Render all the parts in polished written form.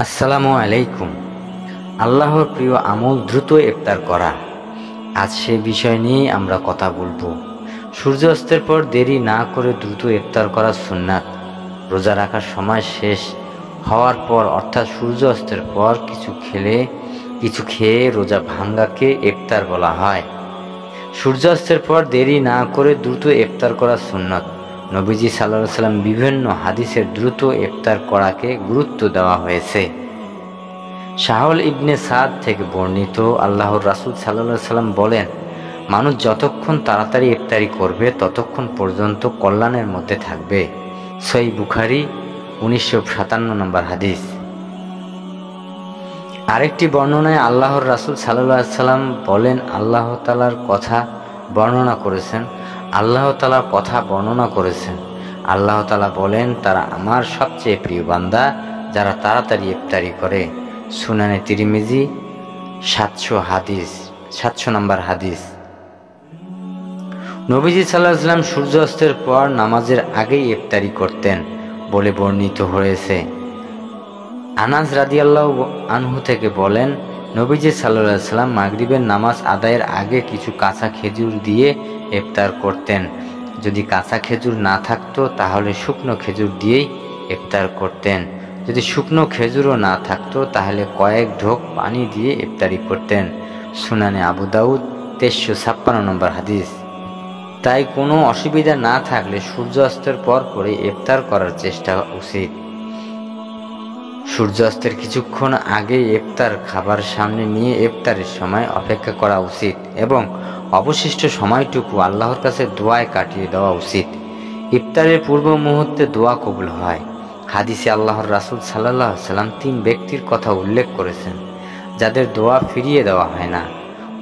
আসসালামু আলাইকুম। আল্লাহর প্রিয় আমল দ্রুত ইফতার করা। আজ সে বিষয় নিয়ে আমরা কথা বলবো। সূর্যাস্তের পর দেরি না করে দ্রুত ইফতার করা সুন্নাত। রোজা রাখার সময় শেষ হওয়ার পর অর্থাৎ সূর্যাস্তের পর কিছু খেয়ে রোজা ভাঙ্গাকে ইফতার বলা হয়। সূর্যাস্তের পর দেরি না করে দ্রুত ইফতার করা সুন্নাত। নবীজি সাল্লাল্লাহু আলাইহি ওয়াসাল্লাম বিভিন্ন হাদিসের দ্রুত ইফতার করাকে গুরুত্ব দেওয়া হয়েছে। সাহল ইবনে সাদ থেকে বর্ণিত, আল্লাহর রাসূল সাল্লাল্লাহু আলাইহি ওয়াসাল্লাম বলেন, মানুষ যতক্ষণ তাড়াতাড়ি ইফতারি করবে ততক্ষণ পর্যন্ত কল্যাণের মধ্যে থাকবে। সহিহ বুখারী 1957 নম্বর হাদিস। আরেকটি বর্ণনায় আল্লাহর রাসূল সাল্লাল্লাহু আলাইহি ওয়াসাল্লাম বলেন, আল্লাহ তাআলার কথা বর্ণনা করেছেন। আল্লাহ তাআলা বলেন, তারা আমার সবচেয়ে প্রিয় বান্দা যারা তাড়াতাড়ি ইফতারি করে। সুনানে তিরমিজি 700 নম্বর হাদিস। নবীজি সাল্লাল্লাহু আলাইহি ওয়াসাল্লাম সূর্যাস্তের পর নামাজের আগেই ইফতারি করতেন বলে বর্ণিত হয়েছে। আনাস রাদিয়াল্লাহু আনহু থেকে বলেন, নবীজি সাল্লাল্লাহু আলাইহি ওয়াসাল্লাম মাগরিবের নামাজ আদায়ের আগে কিছু কাঁচা খেজুর দিয়ে ইফতার করতেন। যদি কাঁচা খেজুর না থাকতো তাহলে শুকনো খেজুর দিয়েই ইফতার করতেন। যদি শুকনো খেজুরও না থাকতো তাহলে কয়েক ঢোক পানি দিয়ে ইফতারি করতেন। সুনানে আবু দাউদ 1356 নম্বর হাদিস। তাই কোনো অসুবিধা না থাকলে সূর্যাস্তের পর করে ইফতার করার চেষ্টা উচিত। সূর্যাস্তের কিছুক্ষণ আগে ইফতার খাবার সামনে নিয়ে ইফতারের সময় অপেক্ষা করা উচিত এবং অবশিষ্ট সময়টুকু আল্লাহর কাছে দোয়ায় কাটিয়ে দেওয়া উচিত। ইফতারের পূর্ব মুহূর্তে দোয়া কবুল হয়। হাদিসে আল্লাহর রাসূল সাল্লাল্লাহু আলাইহি ওয়াসাল্লাম 3 ব্যক্তির কথা উল্লেখ করেছেন যাদের দোয়া ফিরিয়ে দেওয়া হয় না।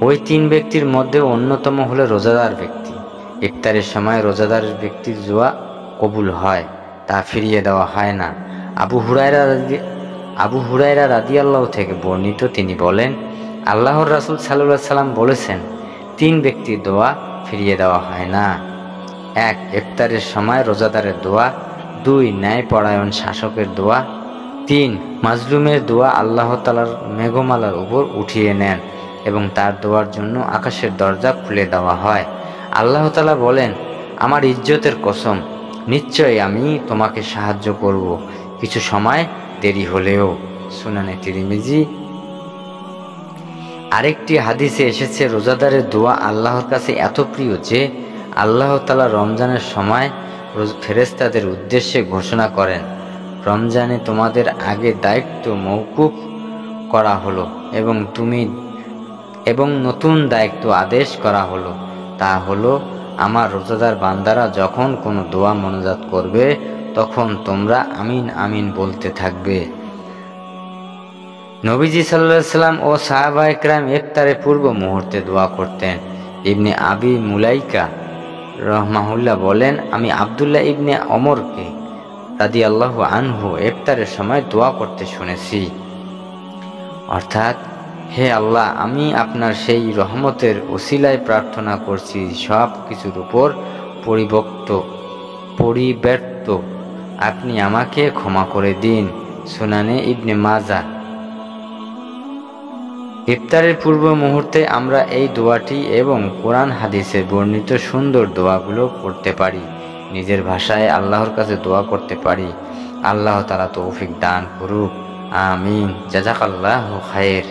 ওই 3 ব্যক্তির মধ্যে অন্যতম হলো রোজাদার ব্যক্তি। ইফতারের সময় রোজাদার ব্যক্তির দোয়া কবুল হয়, তা ফিরিয়ে দেওয়া হয় না। আবু হুরায়রা রাদিয়াল্লাহু থেকে বর্ণিত, তিনি বলেন, আল্লাহর রাসূল সাল্লাল্লাহু আলাইহি ওয়াসাল্লাম বলেছেন, 3 ব্যক্তির দোয়া ফিরিয়ে দেওয়া হয় না। 1. ইফতারের সময় রোজাদারের দোয়া। 2. ন্যায়পরায়ণ শাসকের দোয়া। 3. মাজলুমের দোয়া আল্লাহ তাআলার মেঘমালার উপর উঠিয়ে নেন এবং তার দোয়ার জন্য আকাশের দরজা খুলে দেওয়া হয়। আল্লাহ তাআলা বলেন, আমার ইজ্জতের কসম, নিশ্চয়ই আমি তোমাকে সাহায্য করব, কিছু সময় দেরি হলেও। সুনানে তিরমিজি। আরেকটি হাদিসে এসেছে, রোজাদারের দোয়া আল্লাহর কাছে এত প্রিয় যে আল্লাহ তাআলা রমজানের সময় ফেরেশতাদের উদ্দেশ্যে ঘোষণা করেন, রমজানে তোমাদের আগে দায়িত্ব মওকুফ করা হলো এবং নতুন দায়িত্ব আদেশ করা হলো। তা হলো, আমার রোজাদার বান্দারা যখন কোনো দোয়া মোনাজাত করবে তখন তোমরা আমিন আমিন বলতে থাকবে। নবীজি সাল্লাল্লাহু আলাইহি ওয়াসাল্লাম ও সাহাবায়ে কেরাম ইফতারের পূর্ব মুহূর্তে দোয়া করতেন। ইবনে আবি মুলাইকা রাহমাহুল্লাহ বলেন, আমি আব্দুল্লাহ ইবনে ওমরকে রাদিয়াল্লাহু আনহু ইফতারের সময় দোয়া করতে শুনেছি, অর্থাৎ, হে আল্লাহ, আমি আপনার সেই রহমতের ওসিলায় প্রার্থনা করছি, সব কিছুর উপর পরিব্যর্ত আপনি আমাকে ক্ষমা করে দিন। সুনানে ইবনে মাজাহ। ইফতারের পূর্ব মুহূর্তে আমরা এই দোয়াটি এবং কোরআন হাদিসে বর্ণিত সুন্দর দোয়াগুলো পড়তে পারি, নিজের ভাষায় আল্লাহর কাছে দোয়া করতে পারি। আল্লাহ তাআলা তৌফিক দান করুক। আমিন। জাযাকাল্লাহু খায়র।